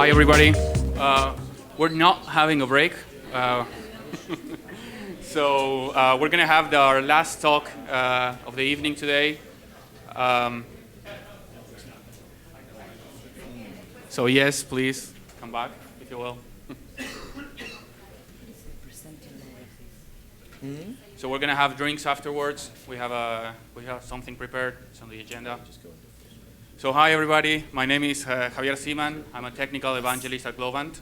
Hi, everybody. We're not having a break. So we're going to have our last talk of the evening today. So yes, please come back, if you will. So we're going to have drinks afterwards. We have something prepared. It's on the agenda. So hi, everybody. My name is Javier Seaman. I'm a technical evangelist at Globant.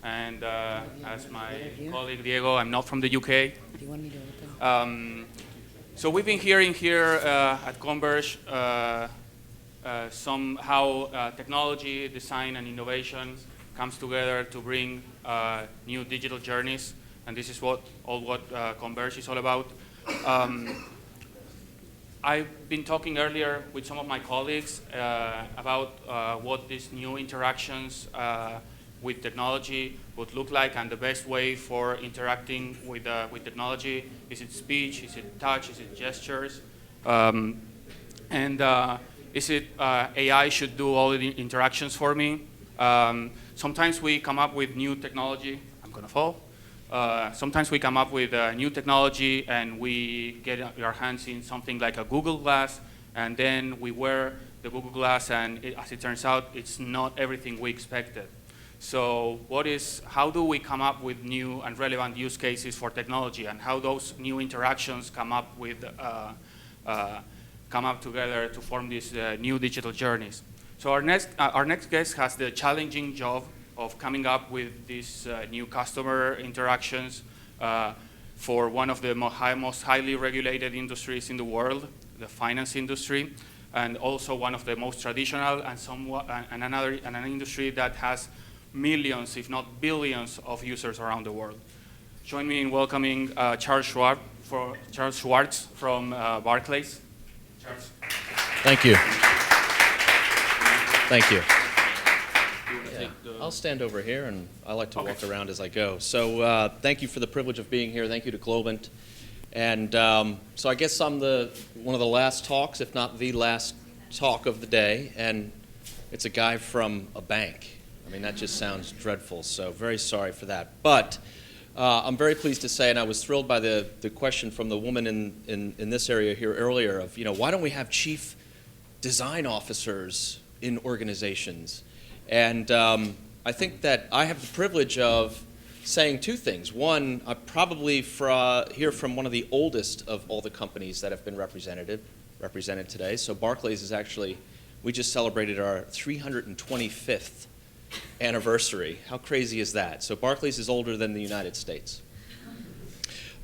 And as my colleague Diego, I'm not from the UK. So we've been hearing here at CON.VERGE somehow technology, design, and innovation comes together to bring new digital journeys. And this is what CON.VERGE is all about. I've been talking earlier with some of my colleagues about what these new interactions with technology would look like, and the best way for interacting with technology. Is it speech? Is it touch? Is it gestures? Is it AI should do all the interactions for me? Sometimes we come up with new technology. I'm going to fall. Sometimes we come up with new technology and we get our hands in something like a Google Glass, and then we wear the Google Glass, and as it turns out, it's not everything we expected. So how do we come up with new and relevant use cases for technology, and how those new interactions come up together to form these new digital journeys? So our next guest has the challenging job of coming up with these new customer interactions for one of the most highly regulated industries in the world, the finance industry, and also one of the most traditional and an industry that has millions, if not billions, of users around the world. Join me in welcoming Schawrz from Barclays. Schawrz. Thank you. Thank you. Yeah, I'll stand over here, and I like to walk around as I go. So thank you for the privilege of being here. Thank you to Globant. And so I guess I'm one of the last talks, if not the last talk of the day, and it's a guy from a bank. I mean, that just sounds dreadful, so very sorry for that. But I'm very pleased to say, and I was thrilled by the question from the woman in this area here earlier of, why don't we have chief design officers in organizations? And I think that I have the privilege of saying two things. One, I probably hear from one of the oldest of all the companies that have been represented today. So Barclays is actually, we just celebrated our 325th anniversary. How crazy is that? So Barclays is older than the United States.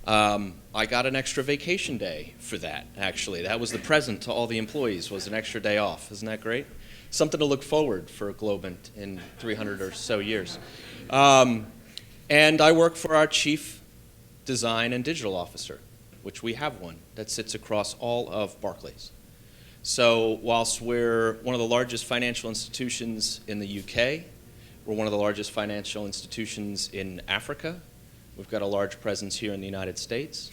I got an extra vacation day for that, actually. That was the present to all the employees, was an extra day off. Isn't that great? Something to look forward for Globant in 300 or so years. And I work for our Chief Design and Digital Officer, which we have one that sits across all of Barclays. So whilst we're one of the largest financial institutions in the UK, we're one of the largest financial institutions in Africa, we've got a large presence here in the United States,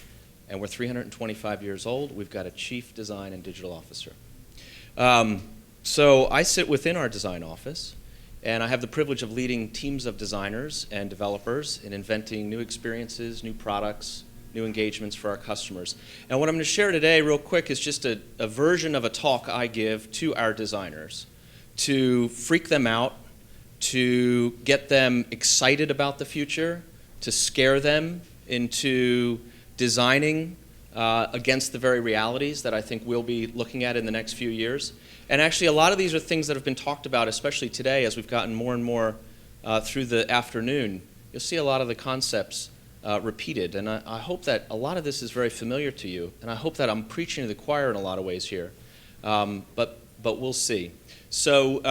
and we're 325 years old, we've got a Chief Design and Digital Officer. So I sit within our design office, and I have the privilege of leading teams of designers and developers in inventing new experiences, new products, new engagements for our customers. And what I'm going to share today real quick is just a version of a talk I give to our designers to freak them out, to get them excited about the future, to scare them into designing against the very realities that I think we'll be looking at in the next few years. And actually, a lot of these are things that have been talked about, especially today as we've gotten more and more through the afternoon. You'll see a lot of the concepts repeated, and I hope that a lot of this is very familiar to you, and I hope that I'm preaching to the choir in a lot of ways here, but we'll see. So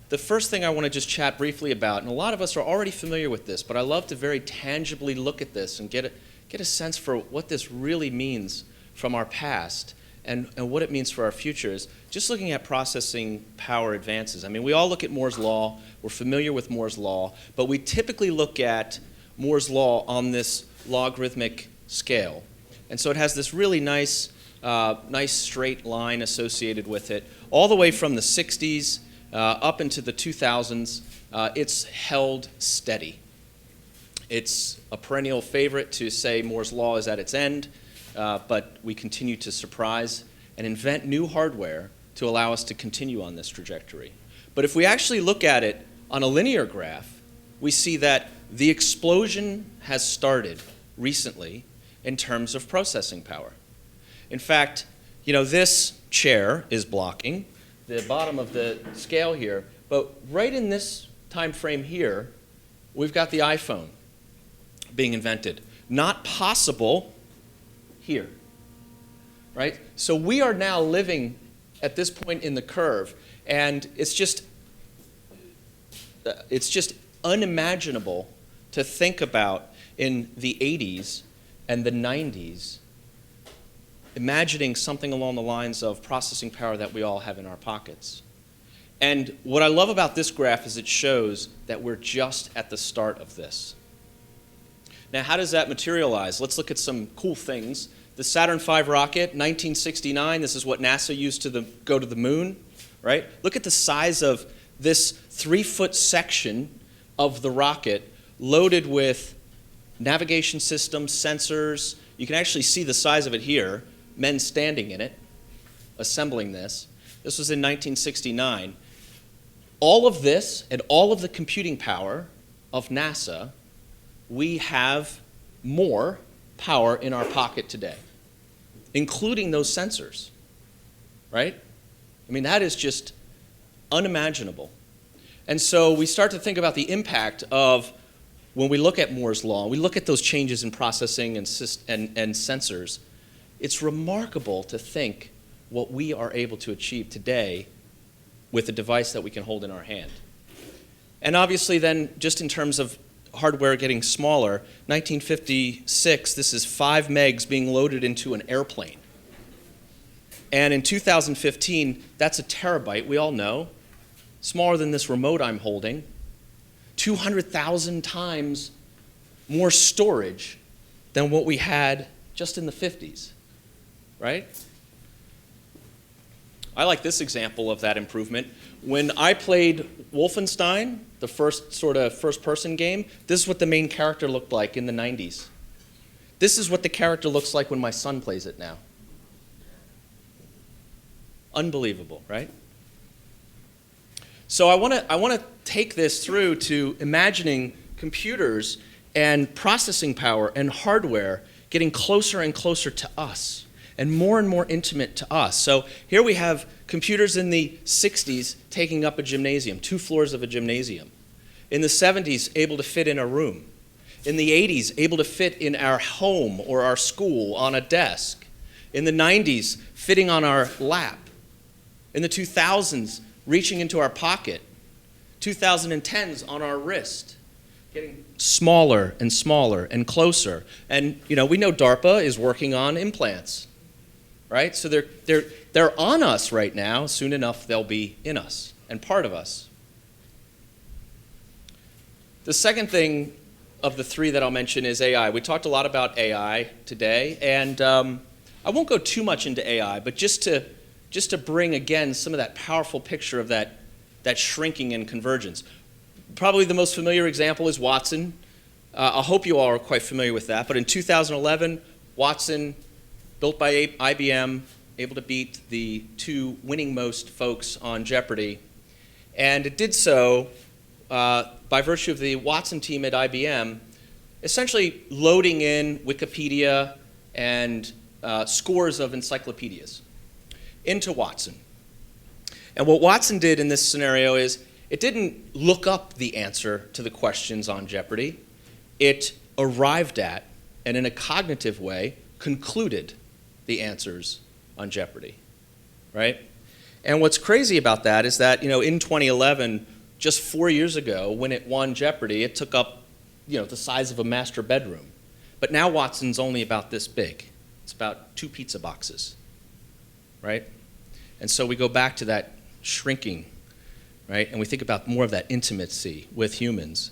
the first thing I want to just chat briefly about, and a lot of us are already familiar with this, but I love to very tangibly look at this and get a sense for what this really means from our past and what it means for our futures, just looking at processing power advances. I mean, we all look at Moore's Law, we're familiar with Moore's Law, but we typically look at Moore's Law on this logarithmic scale. And so it has this really nice straight line associated with it, all the way from the 60s up into the 2000s, it's held steady. It's a perennial favorite to say Moore's Law is at its end, but we continue to surprise and invent new hardware to allow us to continue on this trajectory. But if we actually look at it on a linear graph, we see that the explosion has started recently in terms of processing power. In fact, this chair is blocking the bottom of the scale here, but right in this time frame here, we've got the iPhone being invented. Not possible here, right? So we are now living at this point in the curve, and it's just unimaginable to think about in the 80s and the 90s, imagining something along the lines of processing power that we all have in our pockets. And what I love about this graph is it shows that we're just at the start of this. Now, how does that materialize? Let's look at some cool things. The Saturn V rocket, 1969, this is what NASA used to go to the moon, right? Look at the size of this 3-foot section of the rocket loaded with navigation systems, sensors. You can actually see the size of it here, men standing in it, assembling this. This was in 1969. All of this and all of the computing power of NASA, we have more power in our pocket today, including those sensors, right? I mean, that is just unimaginable. And so we start to think about the impact of when we look at Moore's Law, we look at those changes in processing and sensors, it's remarkable to think what we are able to achieve today with a device that we can hold in our hand. And obviously then, just in terms of hardware getting smaller, 1956, this is 5 megs being loaded into an airplane. And in 2015, that's a terabyte, we all know, smaller than this remote I'm holding, 200,000 times more storage than what we had just in the 50s, right? I like this example of that improvement. When I played Wolfenstein, the first sort of first-person game, this is what the main character looked like in the 90s. This is what the character looks like when my son plays it now. Unbelievable, right? So I want to take this through to imagining computers and processing power and hardware getting closer and closer to us and more intimate to us. So here we have computers in the 60s taking up a gymnasium, 2 floors of a gymnasium. In the 70s, able to fit in a room. In the 80s, able to fit in our home or our school on a desk. In the 90s, fitting on our lap. In the 2000s, reaching into our pocket. 2010s on our wrist. Getting smaller and smaller and closer. And we know DARPA is working on implants, right? So they're on us right now. Soon enough, they'll be in us and part of us. The second thing of the 3 that I'll mention is AI. We talked a lot about AI today, and I won't go too much into AI, but just to bring again some of that powerful picture of that shrinking and convergence. Probably the most familiar example is Watson. I hope you all are quite familiar with that, but in 2011, Watson, built by IBM, able to beat the 2 winning most folks on Jeopardy, and it did so by virtue of the Watson team at IBM essentially loading in Wikipedia and scores of encyclopedias into Watson. And what Watson did in this scenario is it didn't look up the answer to the questions on Jeopardy. It arrived at, and in a cognitive way, concluded the answers on Jeopardy, right? And what's crazy about that is that, in 2011, just 4 years ago, when it won Jeopardy, it took up, the size of a master bedroom. But now Watson's only about this big. It's about 2 pizza boxes, right? And so we go back to that shrinking, right? And we think about more of that intimacy with humans.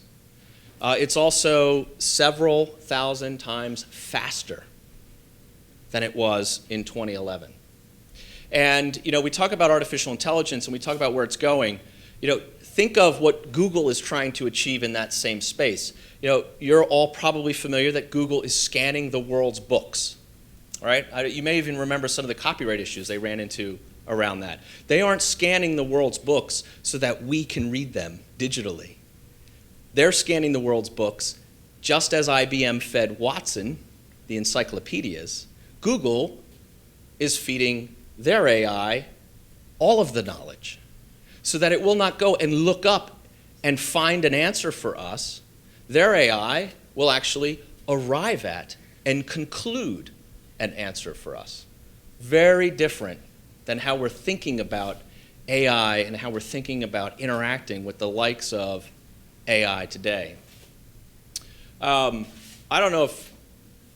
It's also several thousand times faster than it was in 2011. And we talk about artificial intelligence and we talk about where it's going. think of what Google is trying to achieve in that same space. You're all probably familiar that Google is scanning the world's books, right? You may even remember some of the copyright issues they ran into around that. They aren't scanning the world's books so that we can read them digitally. They're scanning the world's books just as IBM fed Watson the encyclopedias. Google is feeding their AI all of the knowledge so that it will not go and look up and find an answer for us. Their AI will actually arrive at and conclude an answer for us. Very different than how we're thinking about AI and how we're thinking about interacting with the likes of AI today. I don't know if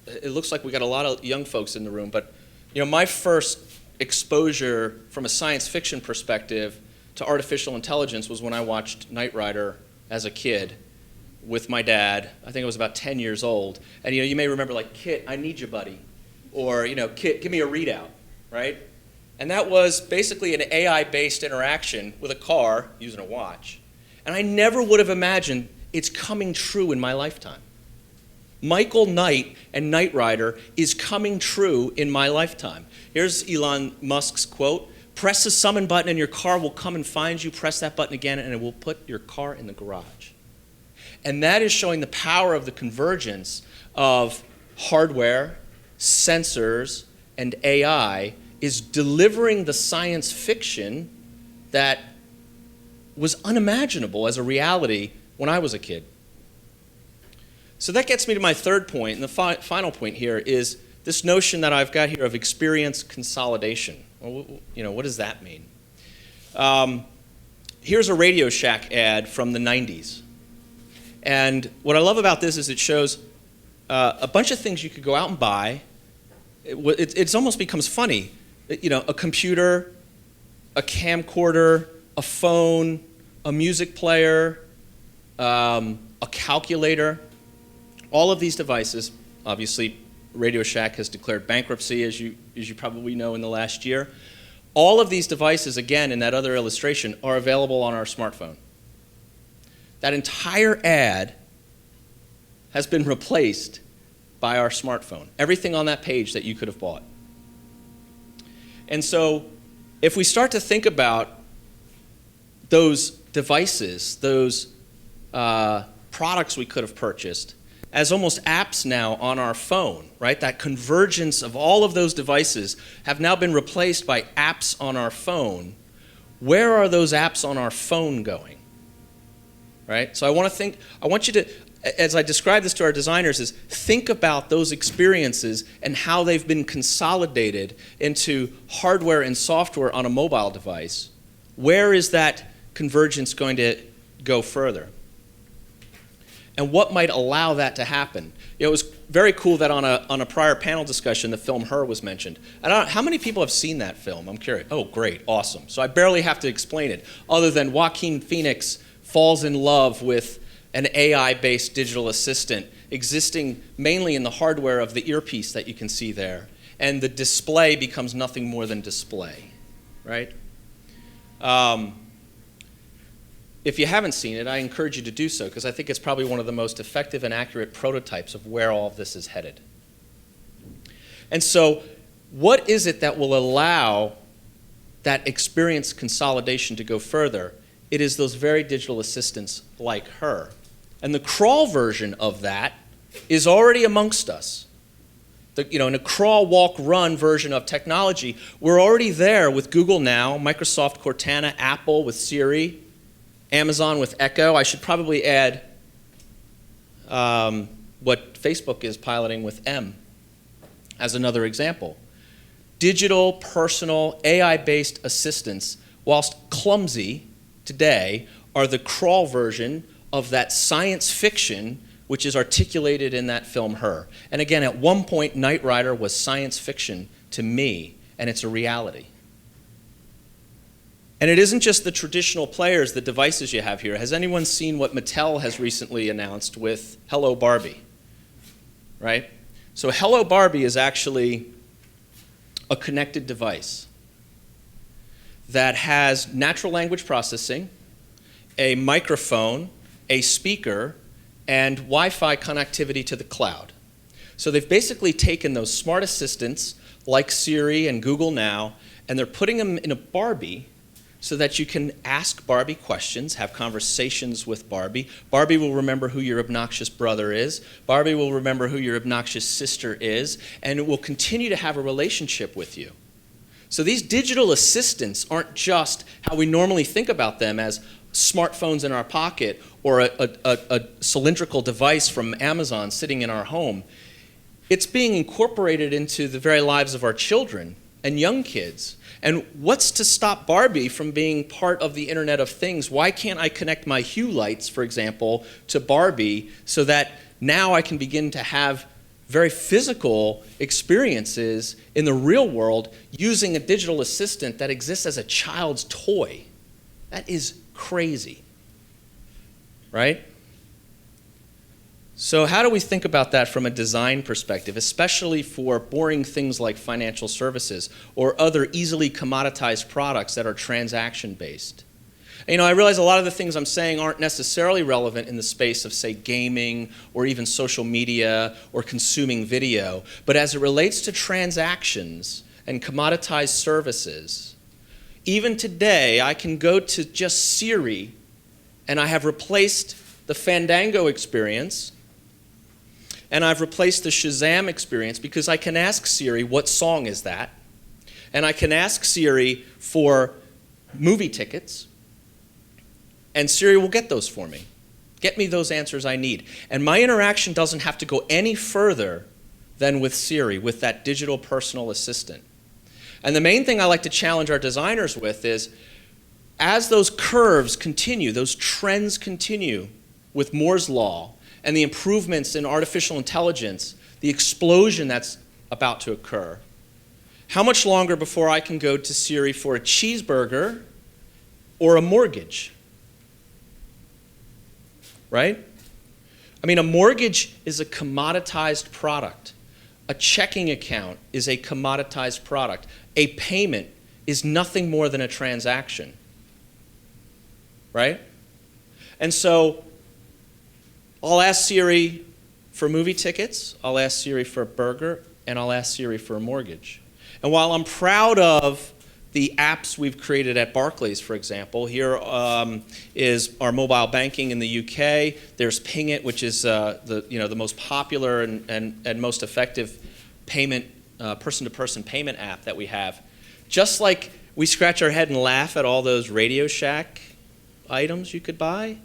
it looks like we got a lot of young folks in the room, but my first exposure from a science fiction perspective to artificial intelligence was when I watched Knight Rider as a kid with my dad. I think I was about 10 years old. And you may remember, like, Kit, I need you, buddy. Or, Kit, give me a readout, right? And that was basically an AI-based interaction with a car using a watch. And I never would have imagined it's coming true in my lifetime. Michael Knight and Knight Rider is coming true in my lifetime. Here's Elon Musk's quote: "Press the summon button and your car will come and find you. Press that button again and it will put your car in the garage." And that is showing the power of the convergence of hardware, sensors, and AI is delivering the science fiction that was unimaginable as a reality when I was a kid. So that gets me to my third point, and the final point here is this notion that I've got here of experience consolidation. Well, what does that mean? Here's a Radio Shack ad from the 90s. And what I love about this is it shows a bunch of things you could go out and buy. It almost becomes funny. A computer, a camcorder, a phone, a music player, a calculator. All of these devices, obviously Radio Shack has declared bankruptcy, as you probably know, in the last year. All of these devices, again, in that other illustration, are available on our smartphone. That entire ad has been replaced by our smartphone. Everything on that page that you could have bought. And so if we start to think about those devices, those products we could have purchased, as almost apps now on our phone, right? That convergence of all of those devices have now been replaced by apps on our phone. Where are those apps on our phone going? Right? So I want you to, as I describe this to our designers, is think about those experiences and how they've been consolidated into hardware and software on a mobile device. Where is that convergence going to go further? And what might allow that to happen? It was very cool that on a prior panel discussion, the film Her was mentioned. How many people have seen that film? I'm curious. Oh, great, awesome. So I barely have to explain it, other than Joaquin Phoenix falls in love with an AI-based digital assistant existing mainly in the hardware of the earpiece that you can see there. And the display becomes nothing more than display, right? If you haven't seen it, I encourage you to do so, because I think it's probably one of the most effective and accurate prototypes of where all of this is headed. And so what is it that will allow that experience consolidation to go further? It is those very digital assistants like Her. And the crawl version of that is already amongst us. In a crawl, walk, run version of technology, we're already there with Google Now, Microsoft Cortana, Apple with Siri, Amazon with Echo. I should probably add what Facebook is piloting with M as another example. Digital, personal, AI-based assistants, whilst clumsy today, are the crawl version of that science fiction which is articulated in that film Her. And again, at one point, Knight Rider was science fiction to me, and it's a reality. And it isn't just the traditional players, the devices you have here. Has anyone seen what Mattel has recently announced with Hello Barbie? Right? So Hello Barbie is actually a connected device that has natural language processing, a microphone, a speaker, and Wi-Fi connectivity to the cloud. So they've basically taken those smart assistants like Siri and Google Now, and they're putting them in a Barbie so that you can ask Barbie questions, have conversations with Barbie. Barbie will remember who your obnoxious brother is. Barbie will remember who your obnoxious sister is, and it will continue to have a relationship with you. So these digital assistants aren't just how we normally think about them as smartphones in our pocket or a cylindrical device from Amazon sitting in our home. It's being incorporated into the very lives of our children and young kids. And what's to stop Barbie from being part of the Internet of Things? Why can't I connect my Hue lights, for example, to Barbie so that now I can begin to have very physical experiences in the real world using a digital assistant that exists as a child's toy? That is crazy, right? So how do we think about that from a design perspective, especially for boring things like financial services or other easily commoditized products that are transaction-based? You know, I realize a lot of the things I'm saying aren't necessarily relevant in the space of, say, gaming or even social media or consuming video, but as it relates to transactions and commoditized services, even today I can go to just Siri and I have replaced the Fandango experience and I've replaced the Shazam experience because I can ask Siri, what song is that? And I can ask Siri for movie tickets, and Siri will get those for me. Get me those answers I need. And my interaction doesn't have to go any further than with Siri, with that digital personal assistant. And the main thing I like to challenge our designers with is, as those curves continue, those trends continue with Moore's Law, and the improvements in artificial intelligence, the explosion that's about to occur, how much longer before I can go to Siri for a cheeseburger or a mortgage? Right? I mean, a mortgage is a commoditized product. A checking account is a commoditized product. A payment is nothing more than a transaction. Right? And so I'll ask Siri for movie tickets, I'll ask Siri for a burger, and I'll ask Siri for a mortgage. And while I'm proud of the apps we've created at Barclays, for example, here is our mobile banking in the UK. There's Ping It, which is the most popular and most effective payment person-to-person payment app that we have. Just like we scratch our head and laugh at all those Radio Shack items you could buy,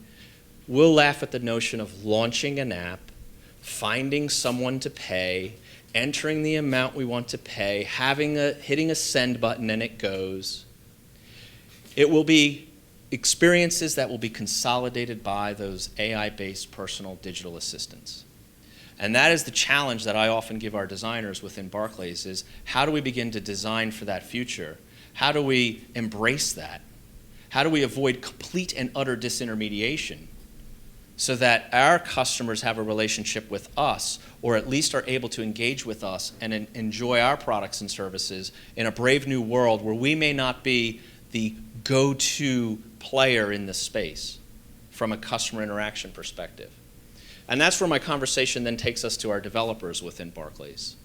we'll laugh at the notion of launching an app, finding someone to pay, entering the amount we want to pay, hitting a send button, and it goes. It will be experiences that will be consolidated by those AI-based personal digital assistants. And that is the challenge that I often give our designers within Barclays is, how do we begin to design for that future? How do we embrace that? How do we avoid complete and utter disintermediation so that our customers have a relationship with us, or at least are able to engage with us and enjoy our products and services in a brave new world where we may not be the go-to player in the space from a customer interaction perspective. And that's where my conversation then takes us to our developers within Barclays.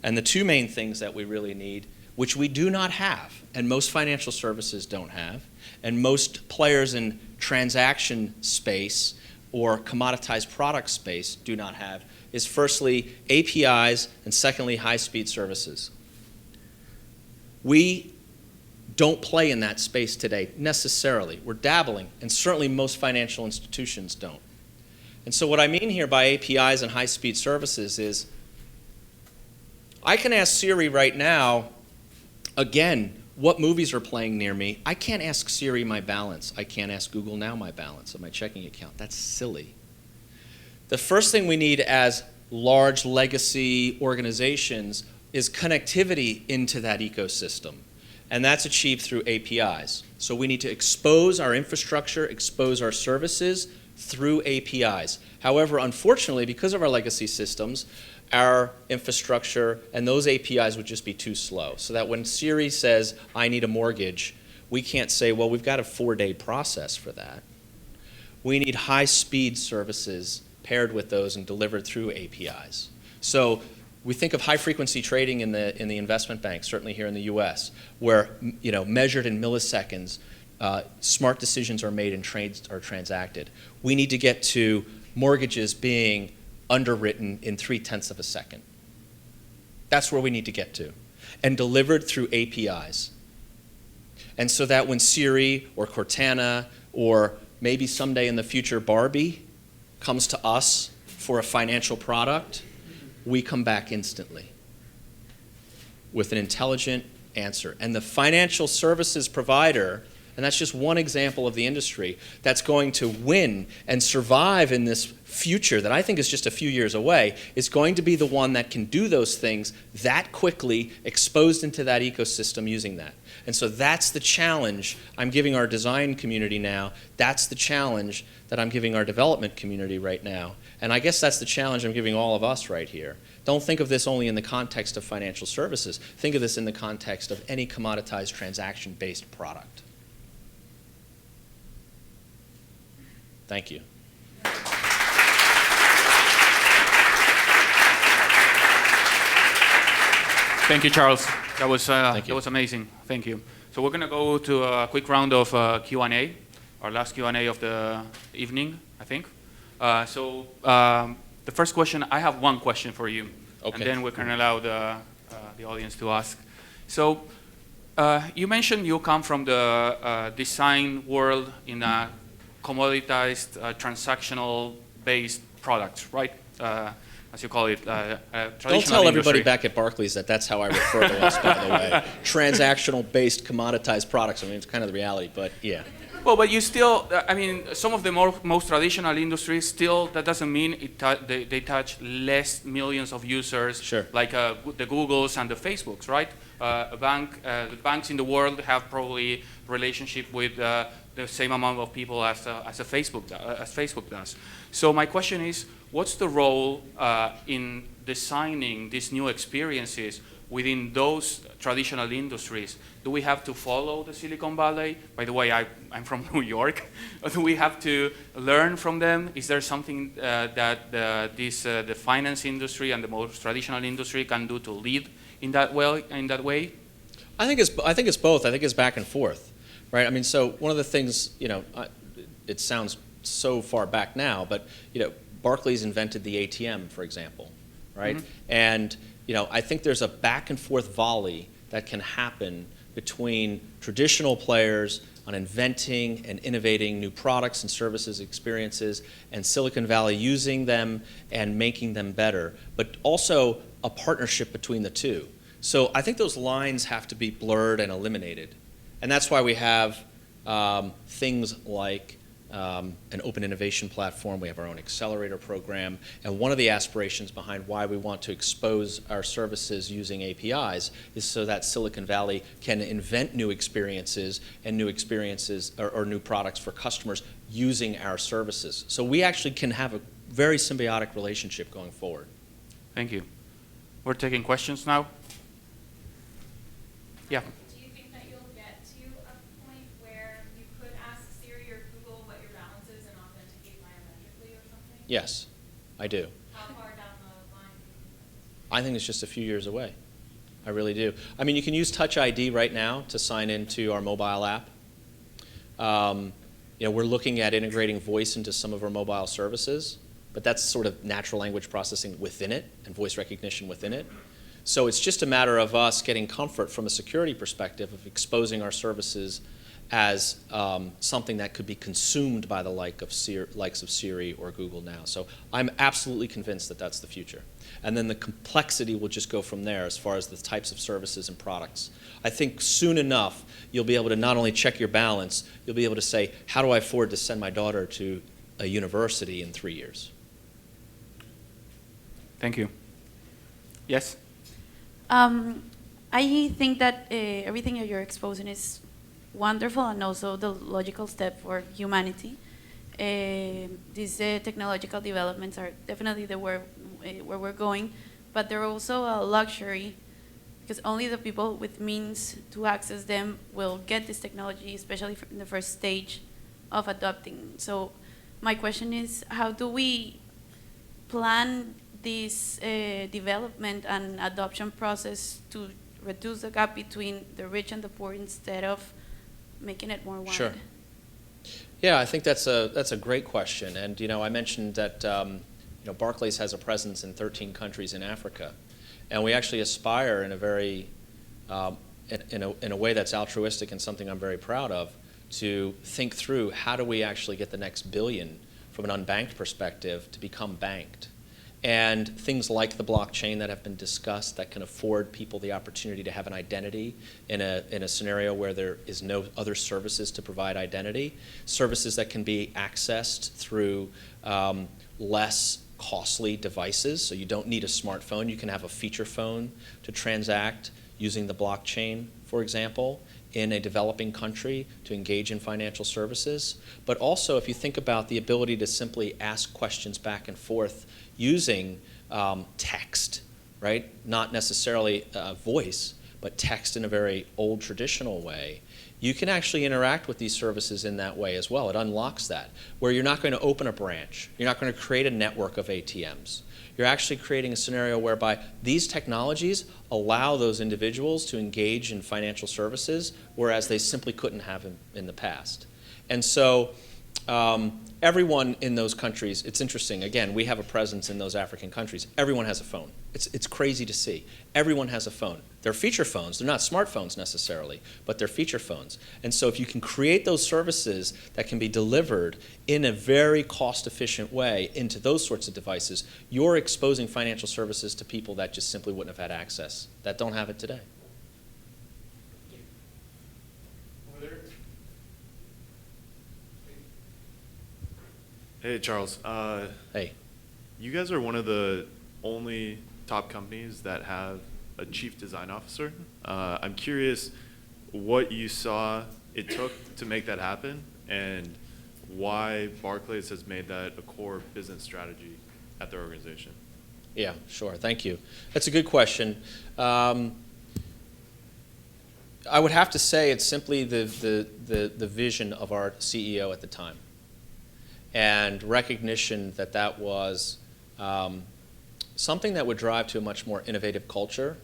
And the two main things that we really need, which we do not have, and most financial services don't have, and most players in transaction space or commoditized product space do not have, is firstly APIs and secondly high-speed services. We don't play in that space today necessarily. We're dabbling, and certainly most financial institutions don't. And so what I mean here by APIs and high-speed services is I can ask Siri right now, again, what movies are playing near me. I can't ask Siri my balance. I can't ask Google Now my balance of my checking account. That's silly. The first thing we need as large legacy organizations is connectivity into that ecosystem. And that's achieved through APIs. So we need to expose our infrastructure, expose our services through APIs. However, unfortunately, because of our legacy systems, our infrastructure and those APIs would just be too slow. So that when Siri says, I need a mortgage, we can't say, well, we've got a 4-day process for that. we need high-speed services paired with those and delivered through APIs. So we think of high-frequency trading in the investment bank, certainly here in the U.S., where measured in milliseconds, smart decisions are made and trades are transacted. We need to get to mortgages being underwritten in 0.3 of a second. That's where we need to get to, and delivered through APIs. And so that when Siri or Cortana or maybe someday in the future Barbie comes to us for a financial product, we come back instantly with an intelligent answer. And the financial services provider, and that's just one example of the industry that's going to win and survive in this future that I think is just a few years away, is going to be the one that can do those things that quickly, exposed into that ecosystem using that. And so that's the challenge I'm giving our design community now. That's the challenge that I'm giving our development community right now. And I guess that's the challenge I'm giving all of us right here. Don't think of this only in the context of financial services. Think of this in the context of any commoditized transaction-based product. Thank you. Thank you, Charles. That was amazing. Thank you. So we're going to go to a quick round of Q&A, our last Q&A of the evening, I think. The first question, I have one question for you, okay, and then we can allow the audience to ask. So you mentioned you come from the design world in a commoditized, transactional-based products, right? As you call it, Don't tell everybody back at Barclays that that's how I refer to us, by the way. Transactional-based, commoditized products. I mean, it's kind of the reality, but yeah. Well, but you still, I mean, some of the most traditional industries still, that doesn't mean they touch less millions of users, sure, like the Googles and the Facebooks, right? The banks in the world have probably relationship with the same amount of people as Facebook does. So my question is, what's the role in designing these new experiences within those traditional industries? Do we have to follow the Silicon Valley? By the way, I'm from New York. Do we have to learn from them? Is there something that the finance industry and the most traditional industry can do to lead in that way? I think it's both. I think it's back and forth, right? I mean, so one of the things, it sounds so far back now, but Barclays invented the ATM, for example, right? Mm-hmm. And I think there's a back and forth volley that can happen between traditional players on inventing and innovating new products and services, experiences, and Silicon Valley using them and making them better, but also a partnership between the two. So I think those lines have to be blurred and eliminated. And that's why we have things like an open innovation platform. We have our own accelerator program. And one of the aspirations behind why we want to expose our services using APIs is so that Silicon Valley can invent new experiences and new experiences or new products for customers using our services. So we actually can have a very symbiotic relationship going forward. Thank you. We're taking questions now. Yeah. Yes, I do. How far down the line do you think that is? I think it's just a few years away. I really do. I mean, you can use Touch ID right now to sign into our mobile app. We're looking at integrating voice into some of our mobile services, but that's sort of natural language processing within it and voice recognition within it. So it's just a matter of us getting comfort from a security perspective of exposing our services as something that could be consumed by the likes of Siri or Google now. So I'm absolutely convinced that that's the future. And then the complexity will just go from there as far as the types of services and products. I think soon enough, you'll be able to not only check your balance, you'll be able to say, how do I afford to send my daughter to a university in 3 years? Thank you. Yes? I think that everything that you're exposing is wonderful and also the logical step for humanity. These technological developments are definitely where we're going, but they're also a luxury because only the people with means to access them will get this technology, especially in the first stage of adopting. So my question is, how do we plan this development and adoption process to reduce the gap between the rich and the poor instead of making it more wide? Sure. Yeah, I think that's a great question. And I mentioned that Barclays has a presence in 13 countries in Africa, and we actually aspire in a very in a way that's altruistic and something I'm very proud of, to think through how do we actually get the next billion from an unbanked perspective to become banked. And things like the blockchain that have been discussed that can afford people the opportunity to have an identity in a scenario where there is no other services to provide identity, services that can be accessed through less costly devices. So you don't need a smartphone. You can have a feature phone to transact using the blockchain, for example, in a developing country to engage in financial services. But also, if you think about the ability to simply ask questions back and forth using text, right? Not necessarily voice, but text in a very old traditional way, you can actually interact with these services in that way as well. It unlocks that, where you're not going to open a branch. You're not going to create a network of ATMs. You're actually creating a scenario whereby these technologies allow those individuals to engage in financial services, whereas they simply couldn't have in the past. And so everyone in those countries, it's interesting, again, we have a presence in those African countries. Everyone has a phone. It's crazy to see. Everyone has a phone. They're feature phones. They're not smartphones necessarily, but they're feature phones. And so if you can create those services that can be delivered in a very cost-efficient way into those sorts of devices, you're exposing financial services to people that just simply wouldn't have had access, that don't have it today. Over there. Hey, Charles. Hey. You guys are one of the only top companies that have a chief design officer. I'm curious what you saw it took to make that happen and why Barclays has made that a core business strategy at their organization. Yeah, sure. Thank you. That's a good question. I would have to say it's simply the vision of our CEO at the time, and recognition that that was something that would drive to a much more innovative culture.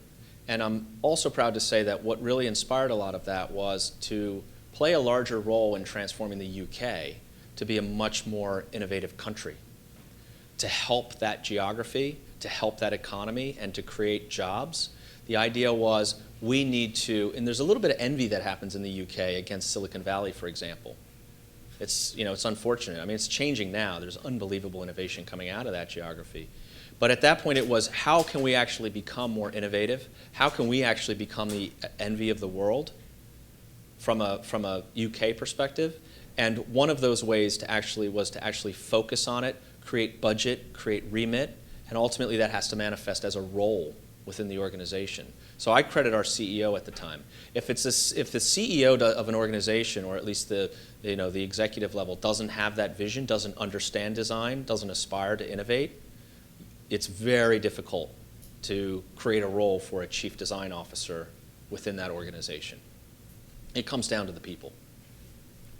And I'm also proud to say that what really inspired a lot of that was to play a larger role in transforming the UK to be a much more innovative country, to help that geography, to help that economy, and to create jobs. The idea was we need to, and there's a little bit of envy that happens in the UK against Silicon Valley, for example. It's unfortunate. I mean, it's changing now. There's unbelievable innovation coming out of that geography. But at that point, it was how can we actually become more innovative? How can we actually become the envy of the world from a UK perspective? And one of those ways was to actually focus on it, create budget, create remit, and ultimately that has to manifest as a role within the organization. So I credit our CEO at the time. If the CEO of an organization, or at least the executive level, doesn't have that vision, doesn't understand design, doesn't aspire to innovate, it's very difficult to create a role for a chief design officer within that organization. It comes down to the people.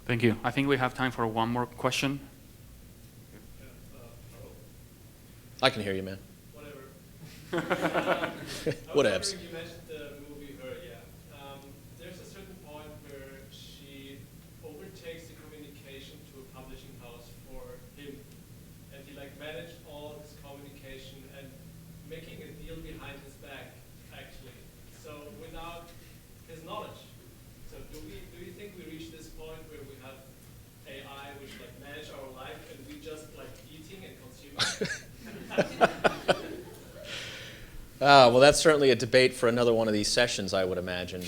Thank you. I think we have time for one more question. I can hear you, man. Whatever. Whatevs. You mentioned the movie Her, yeah. There's a certain point where she overtakes the communication to a publishing house for him. And he managed all his communication and making a deal behind his back, actually. So without his knowledge. So do you think we reach this point where we have AI which manage our life and we just eating and consuming? Well, that's certainly a debate for another one of these sessions, I would imagine.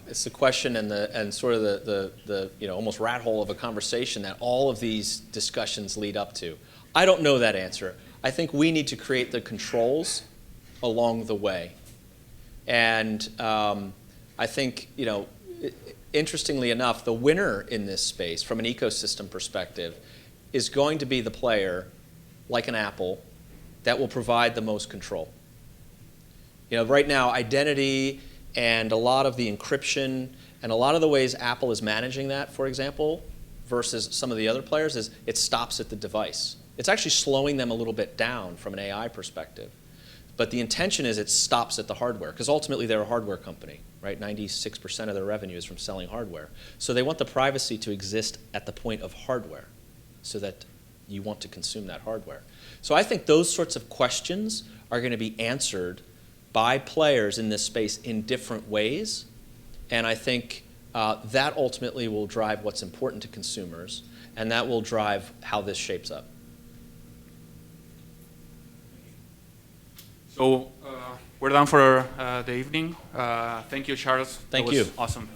It's the question and sort of the almost rat hole of a conversation that all of these discussions lead up to. I don't know that answer. I think we need to create the controls along the way. And I think, interestingly enough, the winner in this space from an ecosystem perspective is going to be the player, like an Apple, that will provide the most control. Right now, identity and a lot of the encryption and a lot of the ways Apple is managing that, for example, versus some of the other players is it stops at the device. It's actually slowing them a little bit down from an AI perspective. But the intention is it stops at the hardware, because ultimately they're a hardware company, right? 96% of their revenue is from selling hardware. So they want the privacy to exist at the point of hardware so that you want to consume that hardware. So I think those sorts of questions are going to be answered by players in this space in different ways. And I think that ultimately will drive what's important to consumers, and that will drive how this shapes up. So we're done for the evening. Thank you, Schawrz. Thank That was you. Awesome.